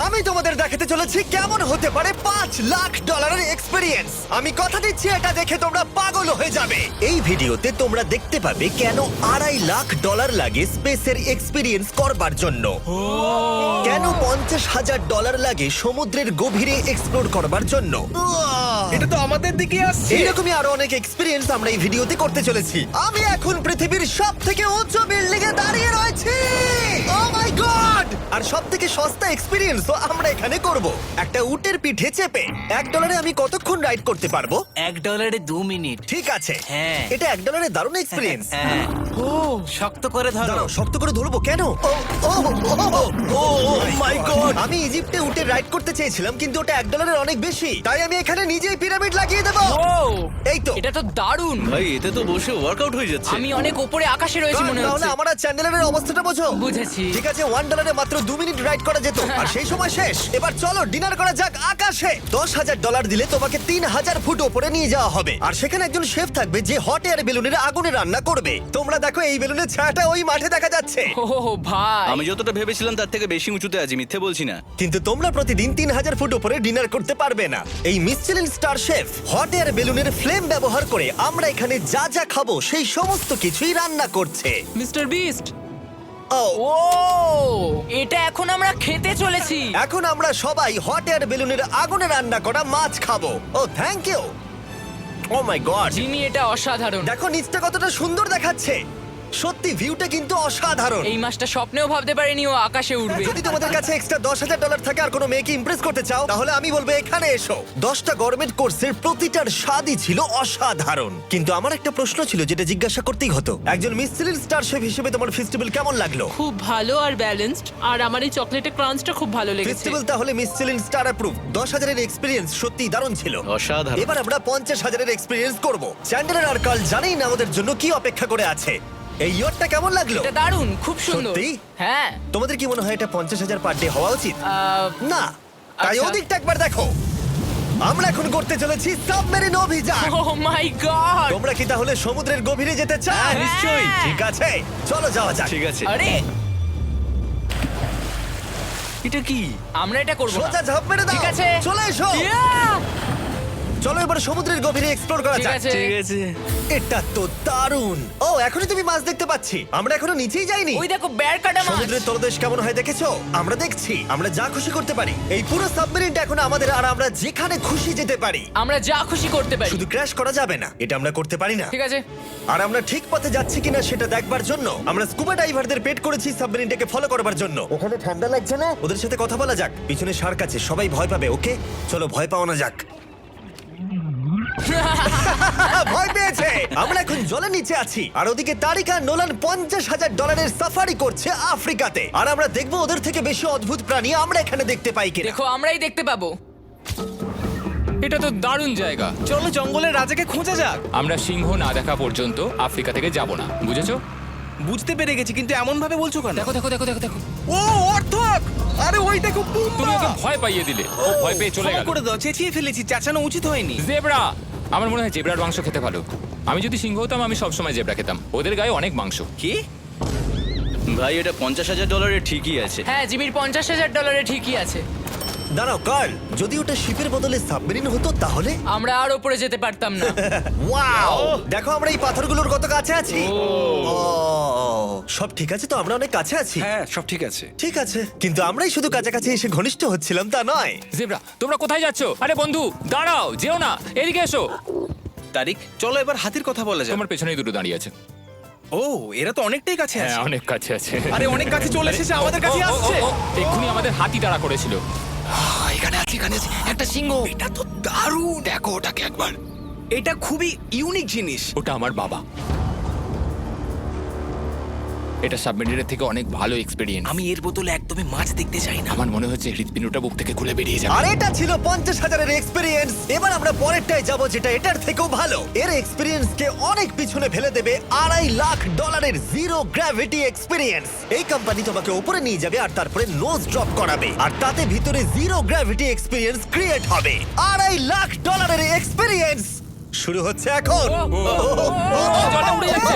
আমি তোমাদের দেখাতে চলেছি কেমন হতে পারে $5 লাখ এক্সপিরিয়েন্স। আমি কথা দিচ্ছি এটা দেখে তোমরা পাগল হয়ে যাবে। এই ভিডিওতে তোমরা দেখতে পাবে কেন $2.5 লাখ লাগে স্পেসের এক্সপিরিয়েন্স করবার জন্য, কেন $50,000 লাগে সমুদ্রের গভীরে এক্সপ্লোর করবার জন্য। এটা তো আমাদের দিকে আসছে। এইরকমই আরো অনেক এক্সপিরিয়েন্স আমরা এই ভিডিওতে করতে চলেছি। আমি এখন পৃথিবীর সব থেকে উঁচু বিল্ডিং এ দাঁড়িয়ে রয়েছি। ও মাই গড! আর সব থেকে সস্তা এক্সপিরিয়েন্স তো আমরা এখানে করব, একটা উটের পিঠে চেপে। $1 আমি কতক্ষণ রাইড করতে পারবো? $1 2 মিনিট। ঠিক আছে, হ্যাঁ। এটা $1 দারুণ এক্সপিরিয়েন্স। হ্যাঁ। শক্ত করে ধরো। দাঁড়াও, শক্ত করে ধরবো কেন? ও মাই গড! আমি ইজিপ্টে উটে রাইড করতে চেয়েছিলাম, কিন্তু ওটা $1 অনেক বেশি, তাই আমি এখানে নিজেই পিরামিড লাগিয়ে দেবো। এই তো। এটা তো দারুণ। ভাই এতে তো বসে ওয়ার্কআউট হয়ে যাচ্ছে। আমি অনেক উপরে আকাশে রয়েছি মনে তাহলে হচ্ছে। আমার আর চ্যান্ডেলের অবস্থাটা বোঝো। বুঝেছি। ঠিক আছে, $1 মাত্র 2 মিনিট রাইড করা যেত, আর সেই সময় শেষ। এবার চলো ডিনার করা যাক আকাশে। $10,000 দিলে তোমাকে 3,000 ফুট উপরে নিয়ে যাওয়া হবে, আর সেখানে একজন শেফ থাকবে যে হট এয়ার বেলুনের আগুনে রান্না করবে। তোমরা দেখো এই বেলুনের ছায়াটা ওই মাঠে দেখা যাচ্ছে। ও ভাই, আমি যতটা ভেবেছিলাম তার থেকে বেশি উঁচুতে আছি, মিথ্যে বলছি না। কিন্তু তোমরা প্রতিদিন 3,000 ফুট উপরে ডিনার করতে পারবে না। এই Michelin star chef hot air বেলুনের ফ্লেম ব্যবহার করে আমরা এখানে যা যা খাবো সেই সমস্ত কিছুই রান্না করছে। Mister beast. ও ও, এটা এখন আমরা খেতে চলেছি। এখন আমরা সবাই হট এয়ার বেলুনের আগুনে রান্না করা মাছ খাবো। Oh thank you. Oh my god, Jimmy, এটা অসাধারণ। দেখো নিচটা কতটা সুন্দর দেখাচ্ছে। সত্যি ভিউটা কিন্তু অসাধারণ। এই মাসটা স্বপ্নেও ভাবতে পারিনি ও আকাশে উঠবে। যদি তোমাদের কাছে এক্সট্রা $10,000 থাকে আর কোনো মেয়েকে ইমপ্রেস করতে চাও, তাহলে আমি বলবো এখানে এসো। 10টা গভর্নমেন্ট কোর্সের প্রতিটার স্বাদই ছিল অসাধারণ। কিন্তু আমার একটা প্রশ্ন ছিল যেটা জিজ্ঞাসা করতেই হতো, একজন মিচেলিন স্টার শেফ হিসেবে তোমার ফেস্টিভ্যাল কেমন লাগলো? খুব ভালো আর ব্যালেন্সড, আর আমার এই চকলেটের ক্রাঞ্চটা খুব ভালো লেগেছে। ফেস্টিভ্যাল তাহলে মিচেলিন স্টার অ্যাপ্রুভ। 10,000 এর এক্সপিরিয়েন্স সত্যিই দারুণ ছিল। অসাধারণ। এবার আমরা 50,000 এর এক্সপিরিয়েন্স করব। চ্যান্ডেলার আর কার্ল জানেই না আমাদের জন্য কি অপেক্ষা করে আছে। এই ইয়ারটা কেমন লাগলো? এটা দারুণ, খুব সুন্দর। সত্যি? হ্যাঁ। তোমাদের কি মনে হয় এটা 50,000 পার ডে হওয়া উচিত? না, তাই আচ্ছা। ওদিকটা একবার দেখো। আমরা এখন করতে চলেছি সাবমেরিন অভিযান। ও মাই গড। তোমরা কি তাহলে সমুদ্রের গভীরে যেতে চাও? হ্যাঁ, নিশ্চয়ই। ঠিক আছে, চলো যাওয়া যাক। ঠিক আছে। আরে, এটা কি? আমরা এটা করব না। সোজা ঝাঁপ মেরে দাও। ঠিক আছে। চলে এসো। Yeah! চলো এবার সমুদ্রের গভীরে এক্সপ্লোর করা ঠিক যাক। আছে। ঠিক আছে। এটা তো দারুণ। ও, এখনই তুমি মাছ দেখতে পাচ্ছি। আমরা এখনো নিচেই যাইনি। ওই দেখো, বের কাটা মাছ। সমুদ্রের তলদেশ কেমন হয় দেখেছো? আমরা দেখছি, আমরা যা খুশি করতে পারি। এই পুরো সাবমেরিনটা এখন আমাদের, আর আমরা যেখানে খুশি যেতে পারি। আমরা যা খুশি করতে পারি। শুধু ক্র্যাশ করা যাবে না, এটা আমরা করতে পারি না। ঠিক আছে। আর আমরা ঠিক পথে যাচ্ছি কিনা সেটা দেখবার জন্য আমরা স্কুবা ডাইভারদের পেড করেছি সাবমেরিনটাকে ফলো করবার জন্য। ওখানে ঠান্ডা লাগছে না? ওদের সাথে কথা বলা যাক। পিছনে শার্ক আছে, সবাই ভয় পাবে। ওকে, চলো ভয় পাওয়া যাক। ভয় পেয়েছে। আমরা এখন জলের নিচে আছি, আর ওদিকে তারিকা নোলান $50,000 সাফারি করছে আফ্রিকাতে। আর আমরা দেখবো ওদের থেকে বেশি অদ্ভুত প্রাণী আমরা এখানে দেখতে পাই কিনা। দেখো, আমরাই দেখতে পাবো। এটা তো দারুণ জায়গা। চলো জঙ্গলের রাজাকে খোঁজা যাক। আমরা সিংহ না দেখা পর্যন্ত আফ্রিকা থেকে যাব না, বুঝেছো? বুঝতে পেরে গেছি, কিন্তু এমন ভাবে বলছো কেন? দেখো দেখো দেখো দেখো দেখো, ও অর্থক! আরে ওই দেখো তুমি ওকে ভয় পাইয়ে দিলে, ও ভয় পেয়ে চলে গেল। করে দাও, চেঁচিয়ে ফেলেছি, চাচানো উচিত হয়নি। জেব্রা, আমার মনে হয় জেব্রার মাংস খেতে ভালো। আমি যদি সিংহ হতাম আমি সবসময় জেব্রা খেতাম, ওদের গায়ে অনেক মাংস। কি? ভাই এটা $50,000 ঠিকই আছে। হ্যাঁ, জিমির $50,000 ঠিকই আছে। দাঁড়াও কার্ল, যদি ওটা শিপের বদলে সাবমেরিন হতো তাহলে? আমরা আর উপরে যেতে পারতাম না। ওয়াও, দেখো আমরা এই পাথরগুলোর কত কাছে আছি। ও, সব ঠিক আছে তো? আমরা অনেক কাছে আছি। হ্যাঁ সব ঠিক আছে। ঠিক আছে, কিন্তু আমরাই শুধু কাছাকাছি এসে ঘনিষ্ঠ হচ্ছিলাম তা নয়। জেব্রা, তোমরা কোথায় যাচ্ছো? আরে বন্ধু দাঁড়াও, যেও না, এদিকে এসো। তারিক, চলো এবার হাতির কথা বলা যাক। তোমার পেছনেই দুটো দাঁড়িয়ে আছে। ও, এরা তো অনেকটাই কাছে হ্যাঁ, আছে। অনেক কাছে আছে। আরে অনেক কাছে চলে এসেছে, আমাদের কাছে আসছে। এক্ষুনি আমাদের হাতি তাড়া করেছিল। এখানে আছে একটা সিংহ। এটা তো দারুণ, দেখো ওটাকে একবার। এটা খুবই ইউনিক জিনিস। ওটা আমার বাবা। এটা সাবমেরিনের থেকে অনেক ভালো এক্সপেরিয়েন্স। আমি এর বদলে একদমই মাছ দেখতে চাই না। আমার মনে হচ্ছে হৃৎপিণ্ডটা বুক থেকে খুলে বেরিয়ে যাবে। আর এটা ছিল 50,000 এর এক্সপিরিয়েন্স। এবার আমরা পরেরটায় যাব যেটা এটার থেকেও ভালো। এর এক্সপিরিয়েন্স কে অনেক পিছনে ফেলে দেবে। $2.5 লাখ জিরো গ্র্যাভিটি এক্সপিরিয়েন্স। এই কোম্পানি তোমাকে উপরে নিয়ে যাবে আর তারপরে নোজ ড্রপ করাবে, আর তাতে ভিতরে জিরো গ্র্যাভিটি এক্সপিরিয়েন্স ক্রিয়েট হবে। $2.5 লাখ এক্সপিরিয়েন্স শুরু হচ্ছে এখন। জলটা উড়ে যাচ্ছে।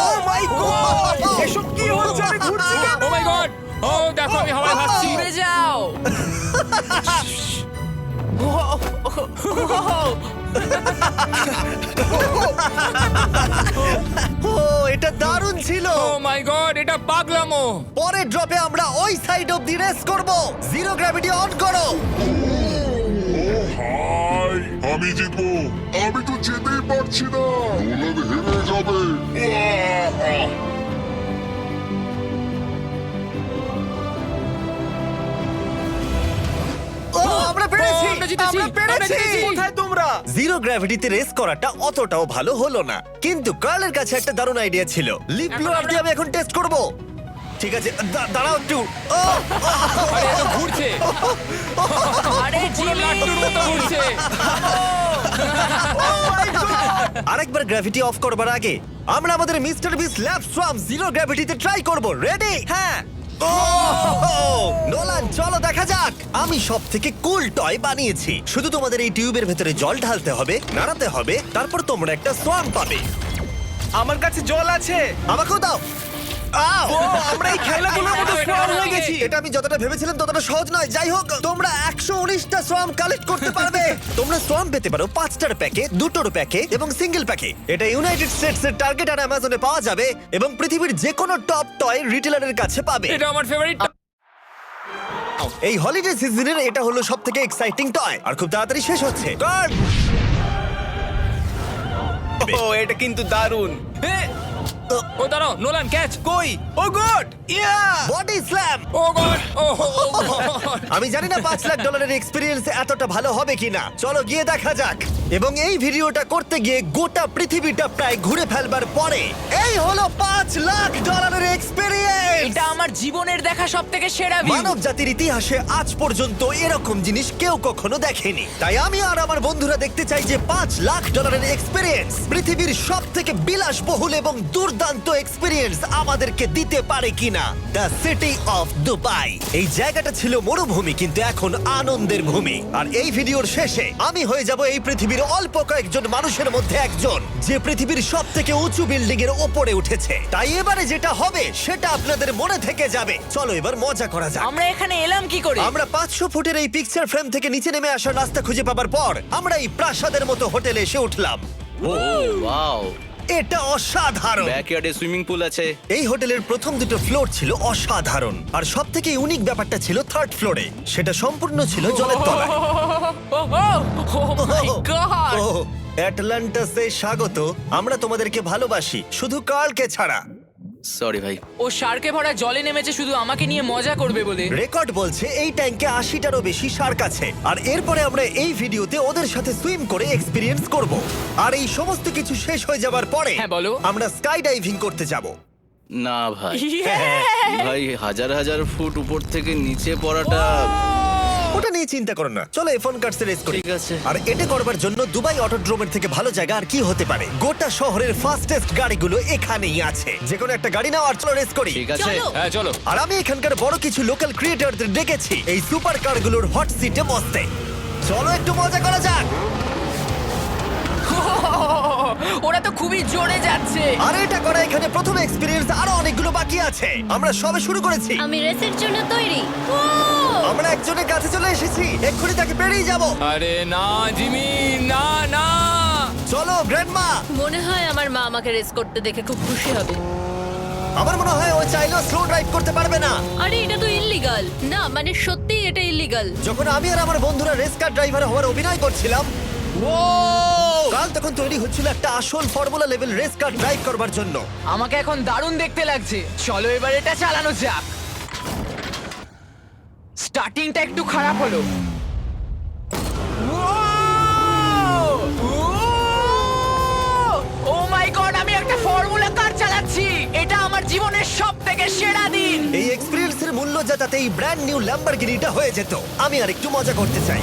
Oh my God! এসব কি হচ্ছে? আমি ঘুরছি কেন? ও মাই গড! ও দেখো, আমি হাওয়ায় ভাসছি। উড়ে যাও। ও এটা দারুণ ছিল। ও মাই গড, এটা পাগলামো। পরের ড্রপে আমরা ওই সাইড অফ দি রেস করব। জিরো গ্র্যাভিটি অন করো। হাই, আমি জিতবো। আমি তো যেতেই পারছি না, নোলান হেরে যাবে। আহ! ও আমরা পেরেছি, ও, আমরা জিতেছি, আমরা পেরেছি। আমরা জিতেছি। কোথায় তোমরা? জিরো গ্র্যাভিটিতে রেস করাটা অতটাও ভালো হলো না, কিন্তু কার্লের কাছে একটা দারুণ আইডিয়া ছিল। লিপ ব্লোয়ার দিয়ে আমি এখন টেস্ট করব। ঠিক আছে, দাঁড়াও একটু। ও, আরে এত ঘুরছে, আরে পুরো জিমি লাট্টুর মতো ঘুরছে। আরেকবার গ্র্যাভিটি অফ করবার আগে আমরা আমাদের মিস্টার বিস ল্যাব সোয়াম জিরো গ্র্যাভিটিতে ট্রাই করব। রেডি? হ্যাঁ। নোলান চলো দেখা যাক। আমি সব থেকে কুল টয় বানিয়েছি। শুধু তোমাদের এই টিউবের ভেতরে জল ঢালতে হবে, নাড়াতে হবে, তারপর তোমরা একটা সোয়াম পাবে। আমার কাছে জল আছে। আমাকেও দাও। আও! ও, আমরা এই খেলাগুলোর মতো স্ট্রং হয়ে গেছি। এটা আমি যতটা ভেবেছিলাম ততটা সহজ নয়। যাই হোক, তোমরা 119টা সোয়াম কালেক্ট করতে পারবে। তোমরা সোয়াম পেতে পারো 5টার প্যাকে, 2টোর প্যাকে এবং সিঙ্গেল প্যাকে। এটা ইউনাইটেড স্টেটস এর টার্গেট আর অ্যামাজনে পাওয়া যাবে এবং পৃথিবীর যে কোনো টপ টয় রিটেলারের কাছে পাবে। এটা আমার ফেভারিট। এই হলিডে সিজনের এটা হলো সবথেকে এক্সাইটিং টয় আর খুব তাড়াতাড়ি শেষ হচ্ছে। গার্ড! ও এটা কিন্তু দারুণ। ও দাঁড়াও, নোলান ক্যাচ। কই? Oh god! Yeah! Body slam! Oh god, oh আমি জানি না $5 লাখ এক্সপিরিয়েন্স এতটা ভালো হবে কিনা। চলো গিয়ে দেখা যাক। এবং এই ভিডিওটা করতে গিয়ে গোটা পৃথিবীটা প্রায় ঘুরে ফেলবার পরে এই হলো $5 লাখ এক্সপিরিয়েন্স। এটা আমার জীবনের দেখা সবথেকে সেরা ভিউ। মানব জাতির ইতিহাসে আজ পর্যন্ত এরকম জিনিস কেউ কখনো দেখেনি। তাই আমি আর আমার বন্ধুরা দেখতে চাই যে $5 লাখ এক্সপিরিয়েন্স পৃথিবীর সব থেকে বিলাসবহুল এবং দুর্দান্ত এক্সপিরিয়েন্স আমাদেরকে দিতে পারে কিনা। The city of Dubai. এই জায়গাটা ছিল মরুভূমি, কিন্তু এখন আনন্দের ভূমি। আর এই ভিডিওর শেষে আমি হয়ে যাব এই পৃথিবীর অল্প কয়েকজন মানুষের মধ্যে একজন, যে পৃথিবীর সব থেকে উঁচু বিল্ডিং এর ওপরে উঠেছে। তাই এবারে যেটা হবে সেটা আপনাদের মনে থেকে যাবে। চলো এবার মজা করা যাক। আমরা এখানে এলাম কি করে? আমরা 500 ফুটের এই পিকচার ফ্রেম থেকে নিচে নেমে আসার রাস্তা খুঁজে পাবার পর আমরা এই প্রাসাদের মতো হোটেলে এসে উঠলাম। ওয়াও, এটা অসাধারণ। ব্যাকইয়ার্ডে সুইমিং পুল আছে। এই হোটেলের প্রথম দুটো ফ্লোর ছিল অসাধারণ, আর সব থেকে ইউনিক ব্যাপারটা ছিল থার্ড ফ্লোরে। সেটা সম্পূর্ণ ছিল জলের তলায়। ও মাই গড! ও অ্যাটলান্টাসে স্বাগত। আমরা তোমাদেরকে ভালোবাসি, শুধু কার্লকে ছাড়া। সরি ভাই। ও শার্কে ভরা জলে নেমেছে শুধু আমাকে নিয়ে মজা করবে বলে। রেকর্ড বলছে এই ট্যাঙ্কে 80টারও বেশি শার্ক আছে। আর এরপরে আমরা এই ভিডিওতে ওদের সাথে সুইম করে এক্সপিরিয়েন্স করব। আর এই সমস্ত কিছু শেষ হয়ে যাবার পরে হ্যাঁ, বলো। আমরা স্কাই ডাইভিং করতে যাব। না ভাই, হ্যাঁ, ভাই হাজার হাজার ফুট উপর থেকে নিচে পড়াটা। ওটা নিয়ে চিন্তা করো না, চলো ফোন কার্ডসে রেস করি। ঠিক আছে। আর এটা করবার জন্য দুবাই অটোড্রোমের থেকে ভালো জায়গা আর কি হতে পারে। গোটা শহরের ফাস্টেস্ট গাড়িগুলো এখানেই আছে। যে কোনো একটা গাড়ি নাও আর চলো রেস করি। ঠিক আছে। হ্যাঁ চলো। আর আমি এখানকার বড় কিছু লোকাল ক্রিয়েটরদের ডেকেছি এই সুপার কারগুলোর হট সিটে বসতে। চলো একটু মজা করা যাক। ওরা তো খুবই জোরে যাচ্ছে। আর এটা করা এখানে প্রথম এক্সপিরিয়েন্স, আরো অনেকগুলো বাকি আছে। আমরা সবে শুরু করেছি। আমি রেসের জন্য তৈরি। আমরা একজনের কাছে চলে এসেছি, এক্ষুনি তাকে পেরিয়ে যাব। আরে না জিমি, না না। চলো গ্র্যান্ডমা। মনে হয় আমার মা আমাকে রেস করতে দেখে খুব খুশি হবে। আমার মনে হয় ও চাইলেও স্লো ড্রাইভ করতে পারবে না। আরে এটা তো ইল্লিগাল। না মানে সত্যিই এটা ইল্লিগাল। যখন আমি আর আমার বন্ধুরা রেস কার ড্রাইভার হওয়ার অভিনয় করছিলাম, কাল তখন তৈরি হচ্ছিল একটা আসল formula level race car drive করবার জন্য। আমাকে এখন দারুণ দেখতে লাগছে। চলো এবার এটা চালানো যাক। স্টার্টিংটা একটু খারাপ হলো। ও মাই গড, আমি একটা ফর্মুলা কার চালাচ্ছি। এটা আমার জীবনের সবথেকে সেরা দিন। এই এক্সপেরিয়েন্সের মূল্য যা, তাতে এই ব্র্যান্ড নিউ ল্যাম্বরগিনিটা হয়ে যেত। আমি আর একটু মজা করতে চাই।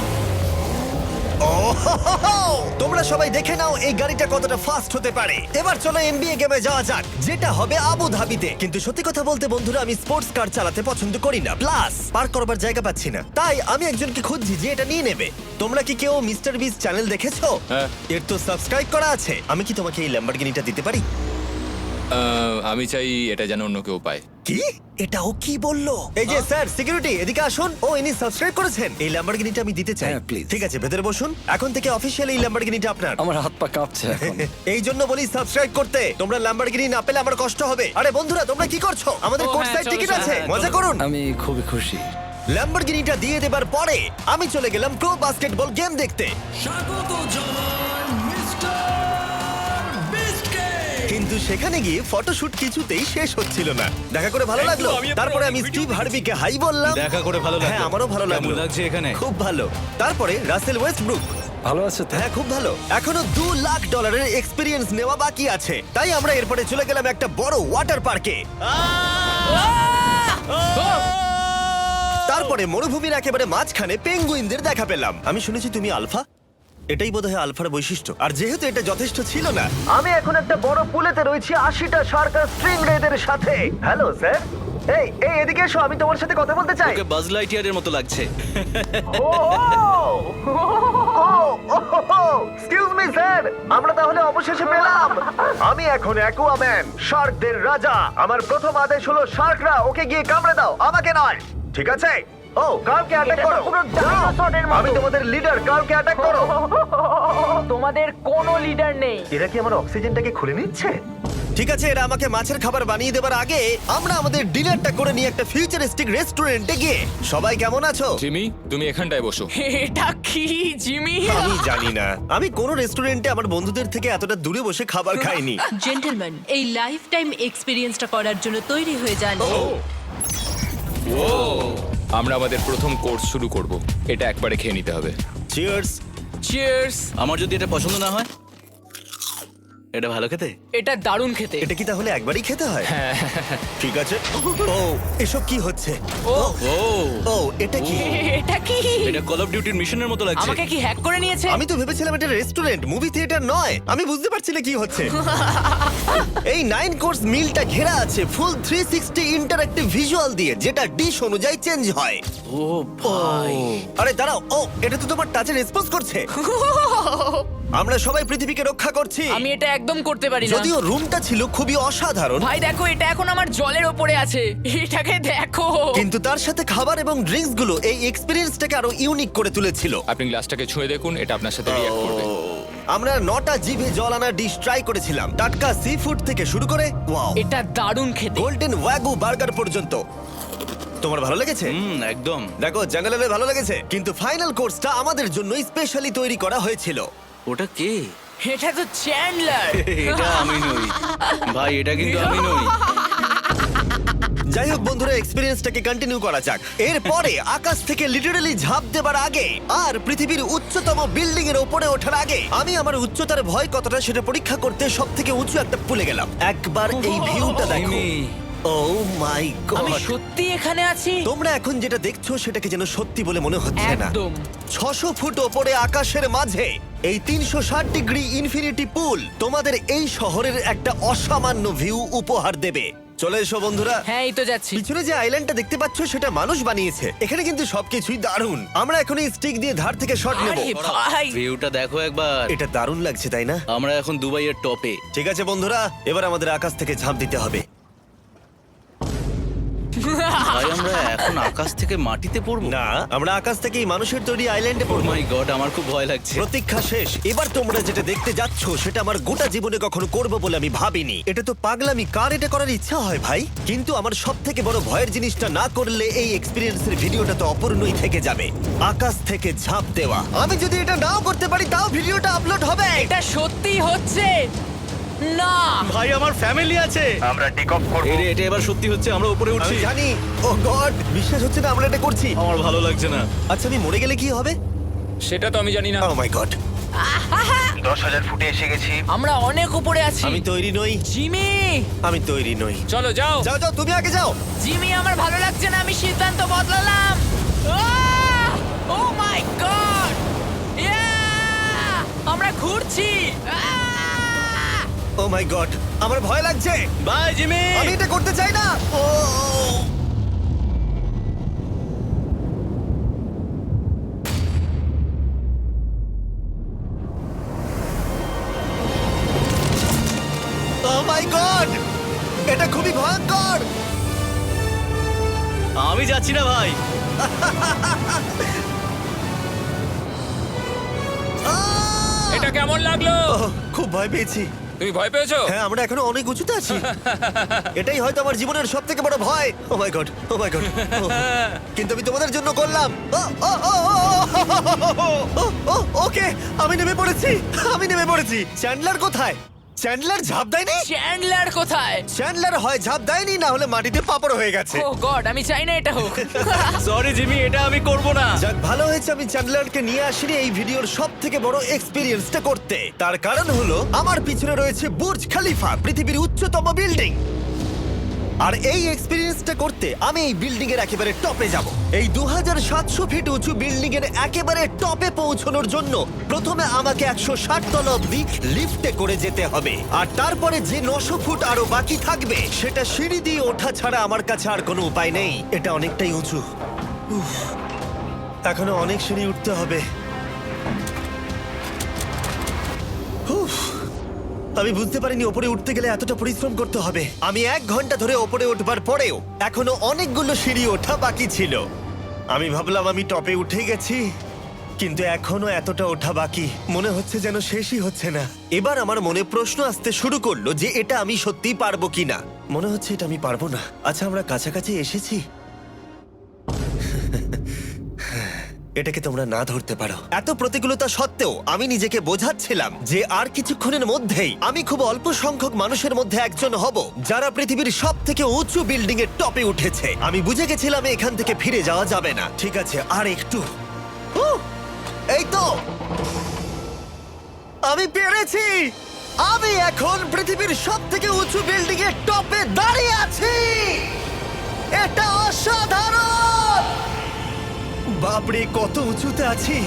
তোমরা সবাই দেখে নাও এই গাড়িটা কতটা ফাস্ট হতে পারে। এবার চলো এনবিএ গেমে যাওয়া যাক, যেটা হবে আবু ধাবিতে। কিন্তু সত্যি কথা বলতে বন্ধুরা, আমি স্পোর্টস কার চালাতে পছন্দ করি না, প্লাস পার্ক করবার জায়গা পাচ্ছি না। তাই আমি একজনকে খুঁজছি যে এটা নিয়ে নেবে। তোমরা কি কেউ মিস্টার বিস চ্যানেল দেখেছো? হ্যাঁ। এর তো সাবস্ক্রাইব করা আছে। আমি কি তোমাকে এই ল্যাম্বরগিনিটা দিতে পারি? আমি চাই এটা যেন অন্য কেউ পায়। কি এটাও কি বললো? এই যে স্যার সিকিউরিটি এদিকে আসুন। ও ইনি সাবস্ক্রাইব করেছেন। এই ল্যাম্বরগিনিটা আমি দিতে চাই। হ্যাঁ, please. ঠিক আছে ভেতরে বসুন। এখন থেকে অফিশিয়ালি এই ল্যাম্বরগিনিটা আপনার। আমার হাত পা কাঁপছে এখন। এই জন্য বলি সাবস্ক্রাইব করতে। তোমরা ল্যাম্বরগিনি না পেলে আমার কষ্ট হবে। আরে বন্ধুরা তোমরা কি করছো? আমাদের ও, কোর্স হ্যাঁ, সাইড চলো, টিকিট চলো, আছে, হ্যাঁ, মজা করুন। আমি খুবই খুশি। ল্যাম্বরগিনিটা দিয়ে দেবার পরে আমি চলে গেলাম প্রো বাস্কেটবল গেম দেখতে। কিন্তু সেখানে গিয়ে ফটোশুট কিছুতেই শেষ হচ্ছিল না। দেখা করে ভালো লাগলো। তারপরে আমি স্টিভ হার্ভিকে হাই বললাম। দেখা করে ভালো লাগলো। হ্যাঁ আমারও ভালো লাগলো। কেমন লাগছে এখানে? খুব ভালো। তারপরে রাসেল ওয়েস্টব্রুক। ভালো আছে তো? হ্যাঁ খুব ভালো। এখনো $2 লাখ এক্সপিরিয়েন্স নেওয়া বাকি আছে। তাই আমরা এরপরে চলে গেলাম একটা বড় ওয়াটার পার্কে। তারপরে মরুভূমির একেবারে মাঝখানে পেঙ্গুইনদের দেখা পেলাম। আমি শুনেছি তুমি আলফা। এটাই বোধহয় আলফার বৈশিষ্ট্য। আর যেহেতু এটা যথেষ্ট ছিল না, আমি এখন একটা বড় পুলেতে রয়েছি 80টা সার্কাস স্ট্রিং রেদের সাথে। Hello sir. এই এই এদিকে এসো, আমি তোমার সাথে কথা বলতে চাই। ওকে বাজ লাইটইয়ারের মতো লাগছে। এক্সকিউজ মি স্যার, আমরা তাহলে অবশেষে পেলাম। আমি এখন অ্যাকুয়াম্যান, শার্কদের রাজা। আমার প্রথম আদেশ হলো শার্করা ওকে গিয়ে কামড়ে দাও, আমাকে নয়। ঠিক আছে? ও কার্লকে অ্যাটাক করো। আমি তোমাদের লিডার, কার্লকে অ্যাটাক করো। তোমাদের কোনো লিডার নেই। এরা কি আমার অক্সিজেনটাকে খুলে নিচ্ছে? ঠিক আছে, এরা আমাকে মাছের খাবার বানিয়ে দেবার আগে আমরা আমাদের ডিনারটা করে নিয়ে একটা ফিউচারিস্টিক রেস্টুরেন্টে গিয়ে। সবাই কেমন আছো? জিমি, তুমি এখানটায় বসো। এটা কি জিমি? আমি জানি না, আমি কোন রেস্টুরেন্টে আমার বন্ধুদের থেকে এতটা দূরে বসে খাবার খাইনি। জেন্টলম্যান, এই লাইফ টাইম এক্সপিরিয়েন্সটা করার জন্য তৈরি হয়ে যান। আমরা আমাদের প্রথম কোর্স শুরু করব। এটা একবারে খেয়ে নিতে হবে। চিয়ার্স। চিয়ার্স। আমার যদি এটা পছন্দ না হয়? এটা ভালো খেতে? এটা দারুণ খেতে। এটা কি তাহলে একবারই খেতে হয়? ঠিক আছে। ও এসব কি হচ্ছে? ও ও এটা কি? এটা কি? এটা কল অফ ডিউটির মিশনের মতো লাগছে। আমাকে কি হ্যাক করে নিয়েছে? আমি তো ভেবেছিলাম এটা রেস্টুরেন্ট, মুভি থিয়েটার নয়। আমি বুঝতে পারছি না কি হচ্ছে। এই 9 কোর্স মিলটা ঘেরা আছে ফুল 360 ইন্টারঅ্যাক্টিভ ভিজুয়াল দিয়ে, যেটা ডিশ অনুযায়ী চেঞ্জ হয়। ও ভাই, আরে দাঁড়াও, ও এটা তো তোমার টাচে রেসপন্স করছে। আমরা সবাই পৃথিবীকে রক্ষা করছি। আমি এটা একদম করতে পারি না। যদিও রুমটা ছিল খুবই অসাধারণ, ভাই দেখো, এটা এখন আমার জলের ওপরে আছে। এটাকে দেখো। কিন্তু তার সাথে খাবার এবং ড্রিঙ্কস গুলো এই এক্সপেরিয়েন্সটাকে আরো ইউনিক করে তুলেছিল। আপনি গ্লাসটাকে ছুঁয়ে দেখুন, এটা আপনার সাথে রিঅ্যাক্ট করবে। আমরা 9টা জিভে জল আনা ডিশ ট্রাই করেছিলাম, টাটকা সি ফুড থেকে শুরু করে ওয়াও এটা দারুণ খেতে। গোল্ডেন ওয়াগু বার্গার পর্যন্ত। তোমার ভালো লেগেছে? একদম। দেখো জঙ্গলে ভালো লেগেছে, কিন্তু ফাইনাল কোর্সটা আমাদের জন্য স্পেশালি তৈরি করা হয়েছিল। ওটা কে? এটা তো চ্যান্ডলার। এটা আমি নই ভাই, এটা কিন্তু আমি নই। যাই হোক বন্ধুরা, এক্সপেরিয়েন্সটাকে কন্টিনিউ করা যাক। এরপরে আকাশ থেকে লিটারালি ঝাঁপ দেবার আগে আর পৃথিবীর উচ্চতম বিল্ডিং এর উপরে ওঠার আগে আমি আমার উচ্চতার ভয় কতটা সেটা পরীক্ষা করতে সব থেকে উঁচু একটা পুলে গেলাম। একবার এই ভিউটা দেখো। ও মাই আমি গড! সত্যি এখানে আছি। তোমরা এখন যেটা দেখছো সেটাকে যেন সত্যি বলে মনে হচ্ছে না। একদম। 600 ফুট ওপরে আকাশের মাঝে এই 360 ডিগ্রি ইনফিনিটি পুল তোমাদের এই শহরের একটা অসামান্য ভিউ উপহার দেবে। চলে এসো বন্ধুরা। হ্যাঁ, এই তো যাচ্ছি। পিছনে যে আইল্যান্ডটা দেখতে পাচ্ছ সেটা মানুষ বানিয়েছে। এখানে কিন্তু সবকিছুই দারুণ। আমরা এখন এই স্টিক দিয়ে ধার থেকে শট নেব। আরে ভাই, ভিউটা দেখো একবার। এটা দারুণ লাগছে তাই না? আমরা এখন দুবাইয়ের টপে। ঠিক আছে বন্ধুরা, এবার আমাদের আকাশ থেকে ঝাঁপ দিতে হবে। ভাই আমরা এখন আকাশ থেকে মাটিতে পড়বো? না, আমরা আকাশ থেকে এই মানুষের তৈরি আইল্যান্ডে ও পড়বো। মাই গড, আমার খুব ভয় লাগছে। প্রতীক্ষা শেষ। এবার তোমরা যেটা দেখতে যাচ্ছ সেটা আমার গোটা জীবনে কখনো করবো বলে আমি ভাবিনি। এটা তো পাগলামি, কার এটা করার ইচ্ছা হয় ভাই? কিন্তু আমার সব থেকে বড় ভয়ের জিনিসটা না করলে এই এক্সপিরিয়েন্সের ভিডিওটা তো অপূর্ণই থেকে যাবে। আকাশ থেকে ঝাঁপ দেওয়া। আমি যদি এটা নাও করতে পারি তাও ভিডিওটা আপলোড হবে। এটা সত্যি হচ্ছে না। ভাই আমার ফ্যামিলি আছে। আমরা টেক অফ করব। এই রে, এটা এবার সত্যি হচ্ছে, আমরা উপরে আমি উঠছি। জানি। ও গড, বিশ্বাস হচ্ছে না আমরা এটা করছি। আমার ভালো লাগছে না। আচ্ছা আমি মরে গেলে কি হবে? সেটা তো আমি জানি না। ও মাই গড, 10,000 ফুটে এসে গেছি। আমরা অনেক উপরে আছি। আমি তৈরি নই। জিমি, আমি তৈরি নই। চলো যাও। যাও যাও, তুমি আগে যাও। জিমি, আমার ভালো লাগছে না। আমি সিদ্ধান্ত বদলালাম। ও মাই গড, আমরা ঘুরছি। ও মাই গড, আমার ভয় লাগছে। Bye Jimmy. আমি এটা করতে চাই না। ও মাই গড, এটা খুবই ভয়ঙ্কর। আমি যাচ্ছি না ভাই। এটা কেমন লাগলো? ওহ, খুব ভয় পেয়েছি। তুমি ভয় পেয়েছো? হ্যাঁ, আমরা এখনো অনেক উঁচুতে আছি। এটাই হয়তো আমার জীবনের সব থেকে বড় ভয়। ও my god, O my god. কিন্তু আমি তোমাদের জন্য করলাম। ওকে, আমি নেমে পড়েছি, আমি নেমে পড়েছি। চ্যান্ডলার কোথায়? চ্যান্ডলার ঝাঁপ দেয়নি? চ্যান্ডলার কোথায়? চ্যান্ডলার হয় ঝাঁপ দেয়নি, না হলে মাটিতে পাপড় হয়ে গেছে। ও গড, আমি চাই না এটা হোক। সরি জিমি, এটা আমি করব না। যাক, ভালো হয়েছে আমি চ্যান্ডলারকে নিয়ে আসিনি এই ভিডিওর সব থেকে বড় এক্সপিরিয়েন্সটা করতে। তার কারণ হলো আমার পিছনে রয়েছে বুর্জ খলিফা, পৃথিবীর উচ্চতম বিল্ডিং। আর এই এক্সপিরিয়েন্সটা করতে আমি এই বিল্ডিং এর একেবারে টপে যাব। এই 2700 ফিট উঁচু বিল্ডিং এর একেবারে টপে পৌঁছানোর জন্য প্রথমে আমাকে 160 তলা অব্দি লিফটে করে যেতে হবে, আর তারপরে যে 900 ফুট আরো বাকি থাকবে সেটা সিঁড়ি দিয়ে ওঠা ছাড়া আমার কাছে আর কোনো উপায় নেই। এটা অনেকটাই উঁচু। উফ, এখনো অনেক সিঁড়ি উঠতে হবে। উফ, আমি বুঝতে পারিনি ওপরে উঠতে গেলে এতটা পরিশ্রম করতে হবে। আমি 1 ঘন্টা ধরে ওপরে উঠবার পরেও এখনো অনেকগুলো সিঁড়ি ওঠা বাকি ছিল। আমি ভাবলাম আমি টপে উঠে গেছি, কিন্তু এখনো এতটা ওঠা বাকি। মনে হচ্ছে যেন শেষই হচ্ছে না। এবার আমার মনে প্রশ্ন আসতে শুরু করলো যে এটা আমি সত্যিই পারবো কিনা। মনে হচ্ছে এটা আমি পারবো না। আচ্ছা, আমরা কাছাকাছি এসেছি। এটাকে তোমরা না ধরতে পারো। এত প্রতিকূলতা সত্ত্বেও আমি নিজেকে বোঝাচ্ছিলাম যে আর কিছুক্ষণের মধ্যেই আমি খুব অল্প সংখ্যক মানুষের মধ্যে একজন হব যারা পৃথিবীর সব থেকে উঁচু বিল্ডিং এর টপে উঠেছে। আমি বুঝে গেছিলাম এখান থেকে ফিরে যাওয়া যাবে না। ঠিক আছে, আর একটু। উহ, এই তো, আমি পেরেছি। আমি এখন পৃথিবীর সব থেকে উঁচু বিল্ডিং এর টপে দাঁড়িয়ে আছি। এটা অসাধারণ। বাপরে, কত উঁচুতে আছি!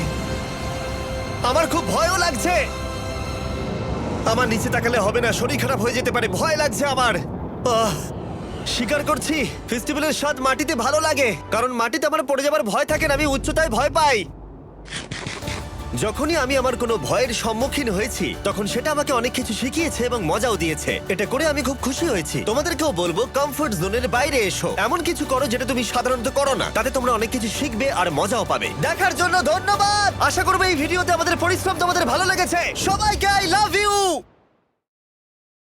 আমার খুব ভয়ও লাগছে। আমার নিচে তাকালে হবে না, শরীর খারাপ হয়ে যেতে পারে। ভয় লাগছে আমার। স্বীকার করছি, ফেস্টিভ্যালের স্বাদ মাটিতে ভালো লাগে, কারণ মাটিতে আমার পড়ে যাবার ভয় থাকে না। আমি উচ্চতায় ভয় পাই। যখনই আমি আমার কোনো ভয়ের সম্মুখীন হয়েছি তখন সেটা আমাকে অনেক কিছু শিখিয়েছে এবং মজাও দিয়েছে। এটা করে আমি খুব খুশি হয়েছি। তোমাদেরকেও বলবো, কমফোর্ট জোনের বাইরে এসো, এমন কিছু করো যেটা তুমি সাধারণত করো না। তাতে তোমরা অনেক কিছু শিখবে আর মজাও পাবে। দেখার জন্য ধন্যবাদ। আশা করবো এই ভিডিওতে আমাদের পরিশ্রম তোমাদের ভালো লেগেছে। সবাইকে আই লাভ ইউ।